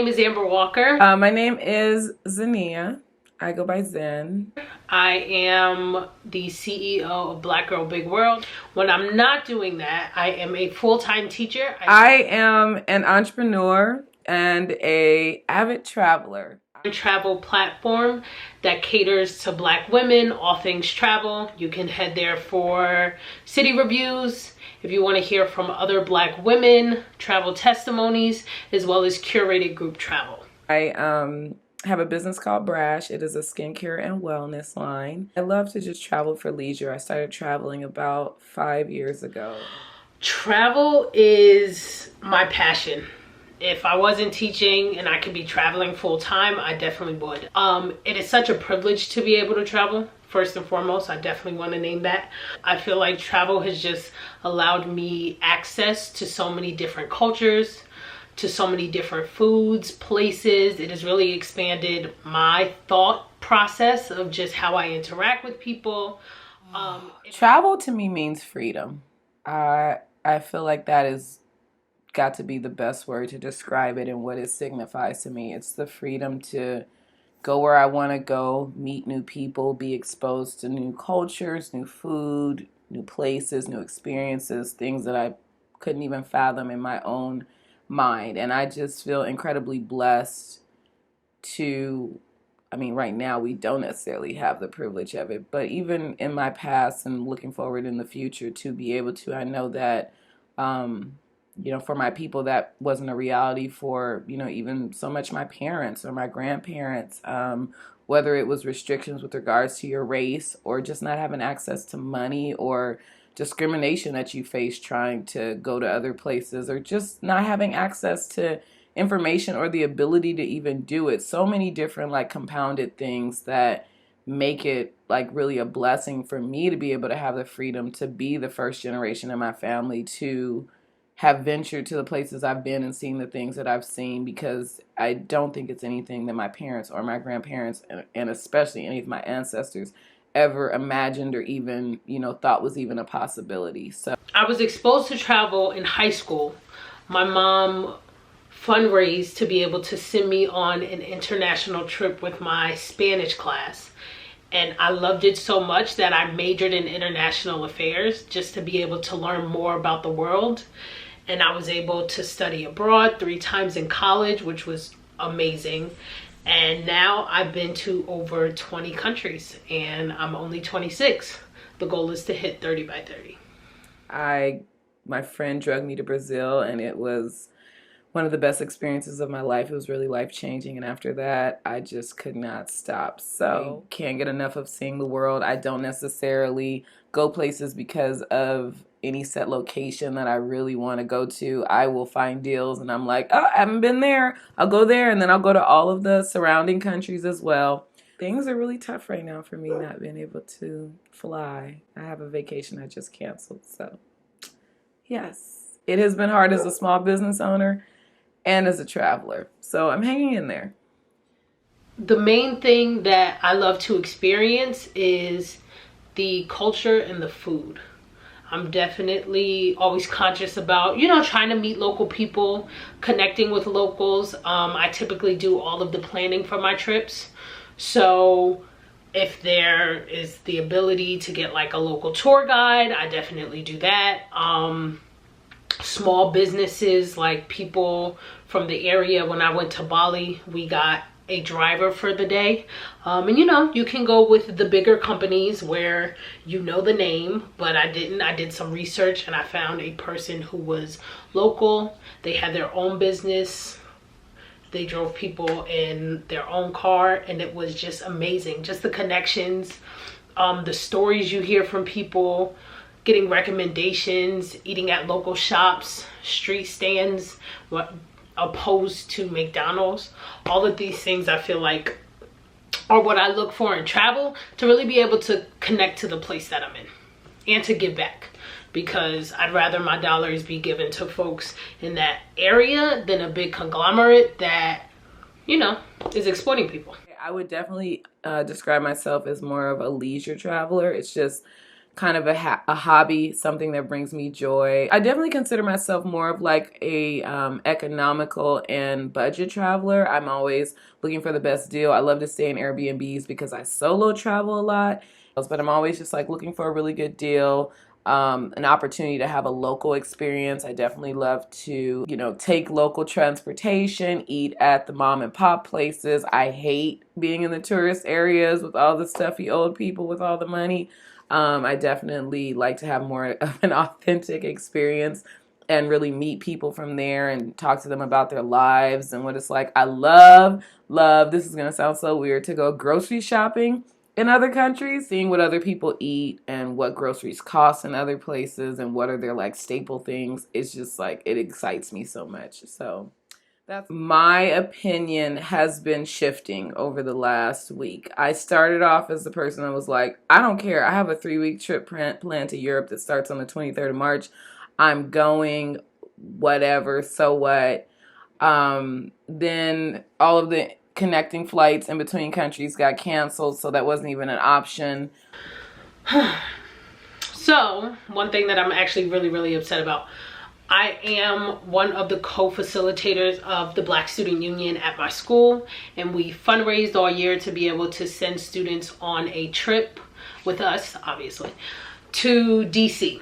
name is Amber Walker. My name is Xenia. I go by Zen. I am the CEO of Black Girl Big World. When I'm not doing that, I am a full-time teacher. I am an entrepreneur and a avid traveler. Travel platform that caters to Black women, all things travel. You can head there for city reviews, if you want to hear from other Black women, travel testimonies, as well as curated group travel. I have a business called Brash. It is a skincare and wellness line. I love to just travel for leisure. I started traveling about 5 years ago. Travel is my passion. If I wasn't teaching and I could be traveling full time, I definitely would. It is such a privilege to be able to travel. First and foremost, I definitely want to name that. I feel like travel has just allowed me access to so many different cultures, to so many different foods, places. It has really expanded my thought process of just how I interact with people. Travel to me means freedom. I feel like that is got to be the best word to describe it and what it signifies to me. It's the freedom to go where I want to go, meet new people, be exposed to new cultures, new food, new places, new experiences, things that I couldn't even fathom in my own mind. And I just feel incredibly blessed to, right now we don't necessarily have the privilege of it, but even in my past and looking forward in the future to be able to, I know that, for my people, that wasn't a reality for, even so much my parents or my grandparents, whether it was restrictions with regards to your race or just not having access to money or discrimination that you face trying to go to other places or just not having access to information or the ability to even do it. So many different compounded things that make it really a blessing for me to be able to have the freedom to be the first generation in my family to have ventured to the places I've been and seen the things that I've seen, because I don't think it's anything that my parents or my grandparents and especially any of my ancestors ever imagined or even, thought was even a possibility. So I was exposed to travel in high school. My mom fundraised to be able to send me on an international trip with my Spanish class. And I loved it so much that I majored in international affairs just to be able to learn more about the world. And I was able to study abroad 3 times in college, which was amazing. And now I've been to over 20 countries and I'm only 26. The goal is to hit 30 by 30. My friend drugged me to Brazil and it was one of the best experiences of my life. It was really life-changing, and after that, I just could not stop. So, can't get enough of seeing the world. I don't necessarily go places because of any set location that I really want to go to. I will find deals, and I'm like, oh, I haven't been there. I'll go there, and then I'll go to all of the surrounding countries as well. Things are really tough right now for me not being able to fly. I have a vacation I just canceled, so yes. It has been hard as a small business owner and as a traveler. So I'm hanging in there. The main thing that I love to experience is the culture and the food. I'm definitely always conscious about, trying to meet local people, connecting with locals. I typically do all of the planning for my trips. So if there is the ability to get a local tour guide, I definitely do that. Small businesses, like people from the area. When I went to Bali, we got a driver for the day. And you can go with the bigger companies where the name, but I didn't. I did some research and I found a person who was local. They had their own business. They drove people in their own car and it was just amazing. Just the connections, the stories you hear from people, getting recommendations, eating at local shops, street stands, opposed to McDonald's. All of these things I feel like are what I look for in travel, to really be able to connect to the place that I'm in and to give back, because I'd rather my dollars be given to folks in that area than a big conglomerate that, is exploiting people. I would definitely describe myself as more of a leisure traveler. It's just kind of a hobby, something that brings me joy. I definitely consider myself more of like a economical and budget traveler. I'm always looking for the best deal. I love to stay in Airbnbs because I solo travel a lot, but I'm always just like looking for a really good deal. An opportunity to have a local experience. I definitely love to, you know, take local transportation, eat at the mom and pop places. I hate being in the tourist areas with all the stuffy old people with all the money. I definitely like to have more of an authentic experience and really meet people from there and talk to them about their lives and what it's like. I love, this is going to sound so weird, to go grocery shopping in other countries, seeing what other people eat and what groceries cost in other places and what are their like staple things. It's just like, it excites me so much. So that's my opinion has been shifting over the last week. I started off as the person that was like, I don't care. I have a 3-week trip planned to Europe that starts on the 23rd of March. I'm going, whatever, so what? Then all of the connecting flights in between countries got canceled, so that wasn't even an option. So, one thing that I'm actually really upset about, I am one of the co-facilitators of the Black Student Union at my school, and we fundraised all year to be able to send students on a trip with us, obviously, to DC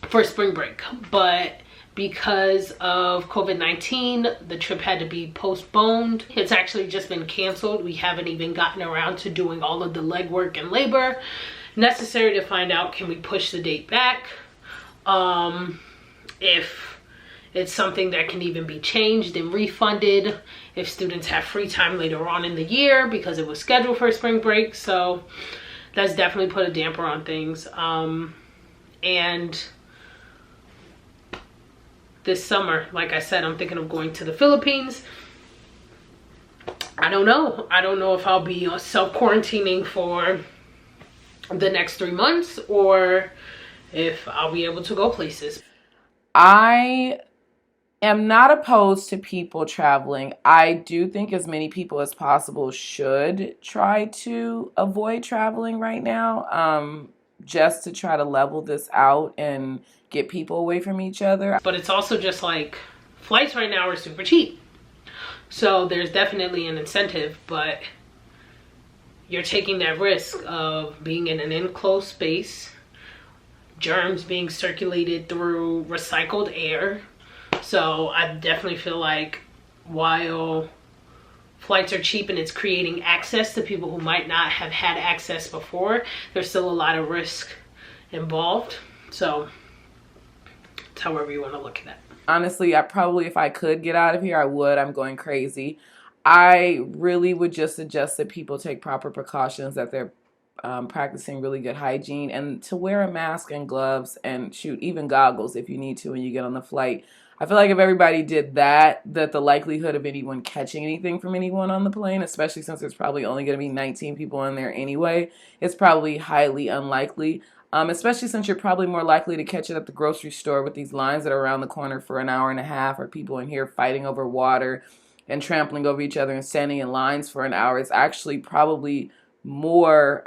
for spring break. But because of COVID-19, the trip had to be postponed. It's actually just been canceled. We haven't even gotten around to doing all of the legwork and labor necessary to find out, can we push the date back? If it's something that can even be changed and refunded, if students have free time later on in the year because it was scheduled for spring break. So that's definitely put a damper on things. And this summer, like I said, I'm thinking of going to the Philippines. I don't know. I don't know if I'll be self-quarantining for the next 3 months or if I'll be able to go places. I am not opposed to people traveling. I do think as many people as possible should try to avoid traveling right now, just to try to level this out and get people away from each other. But it's also just like, flights right now are super cheap. So there's definitely an incentive, but you're taking that risk of being in an enclosed space, germs being circulated through recycled air. So I definitely feel like while flights are cheap and it's creating access to people who might not have had access before, there's still a lot of risk involved. So it's however you want to look at that. Honestly, I probably, if I could get out of here, I would. I'm going crazy. I really would just suggest that people take proper precautions, that they're practicing really good hygiene, and to wear a mask and gloves and shoot, even goggles if you need to when you get on the flight. I feel like if everybody did that, that the likelihood of anyone catching anything from anyone on the plane, especially since there's probably only going to be 19 people in there anyway, it's probably highly unlikely. Especially since you're probably more likely to catch it at the grocery store with these lines that are around the corner for an hour and a half, or people in here fighting over water and trampling over each other and standing in lines for an hour. It's actually probably more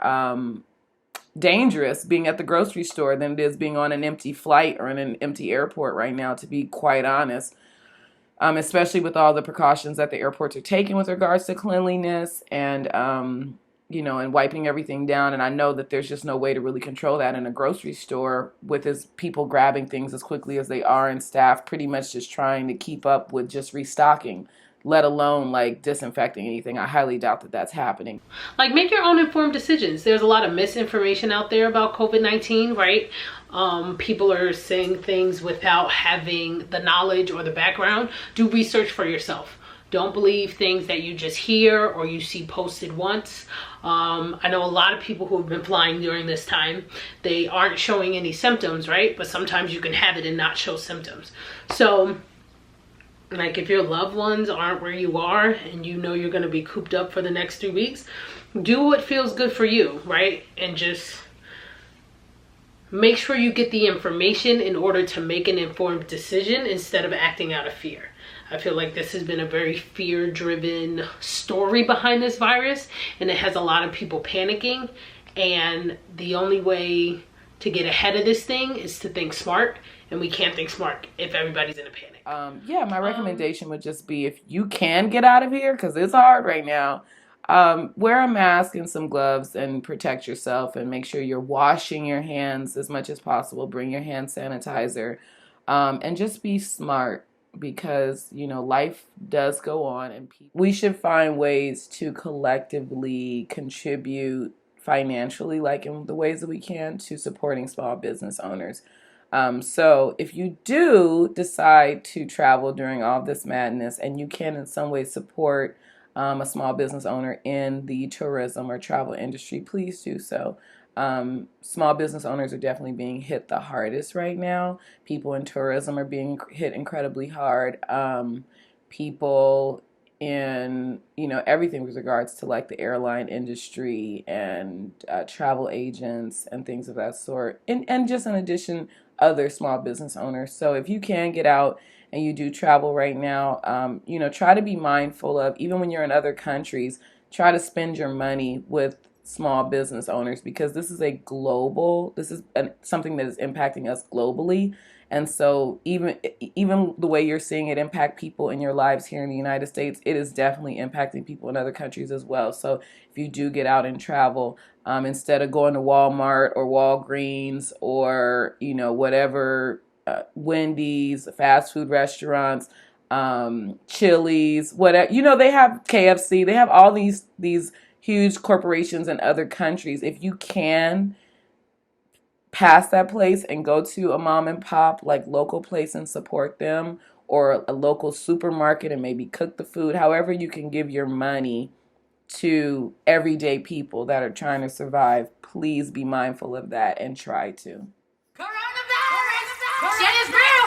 dangerous being at the grocery store than it is being on an empty flight or in an empty airport right now, to be quite honest. Especially with all the precautions that the airports are taking with regards to cleanliness and you know, and wiping everything down. And I know that there's just no way to really control that in a grocery store with as people grabbing things as quickly as they are and staff pretty much just trying to keep up with just restocking, let alone like disinfecting anything. I highly doubt that that's happening. Like, make your own informed decisions. There's a lot of misinformation out there about COVID-19, right? People are saying things without having the knowledge or the background. Do research for yourself. Don't believe things that you just hear or you see posted once. I know a lot of people who have been flying during this time, they aren't showing any symptoms, right? But sometimes you can have it and not show symptoms. So, like, if your loved ones aren't where you are and you know you're going to be cooped up for the next 3 weeks, do what feels good for you, right? And just make sure you get the information in order to make an informed decision instead of acting out of fear. I feel like this has been a very fear-driven story behind this virus, and it has a lot of people panicking. And the only way to get ahead of this thing is to think smart, and we can't think smart if everybody's in a panic. Yeah, my recommendation would just be, if you can get out of here, because it's hard right now, wear a mask and some gloves and protect yourself, and make sure you're washing your hands as much as possible. Bring your hand sanitizer, and just be smart, because life does go on, and we should find ways to collectively contribute financially, like in the ways that we can, to supporting small business owners. So if you do decide to travel during all this madness, and you can in some way support a small business owner in the tourism or travel industry, please do so. Small business owners are definitely being hit the hardest right now. People in tourism are being hit incredibly hard. People in everything with regards to like the airline industry and travel agents and things of that sort, and just in addition, other small business owners. So if you can get out and you do travel right now, try to be mindful of, even when you're in other countries, try to spend your money with small business owners, because this is something that is impacting us globally. And so even the way you're seeing it impact people in your lives here in the United States, it is definitely impacting people in other countries as well. So if you do get out and travel, instead of going to Walmart or Walgreens or whatever, Wendy's, fast food restaurants, Chili's, whatever, they have KFC, they have all these huge corporations in other countries. If you can pass that place and go to a mom and pop, like, local place and support them, or a local supermarket, and maybe cook the food, however you can give your money to everyday people that are trying to survive, please be mindful of that and try to. Coronavirus! Coronavirus!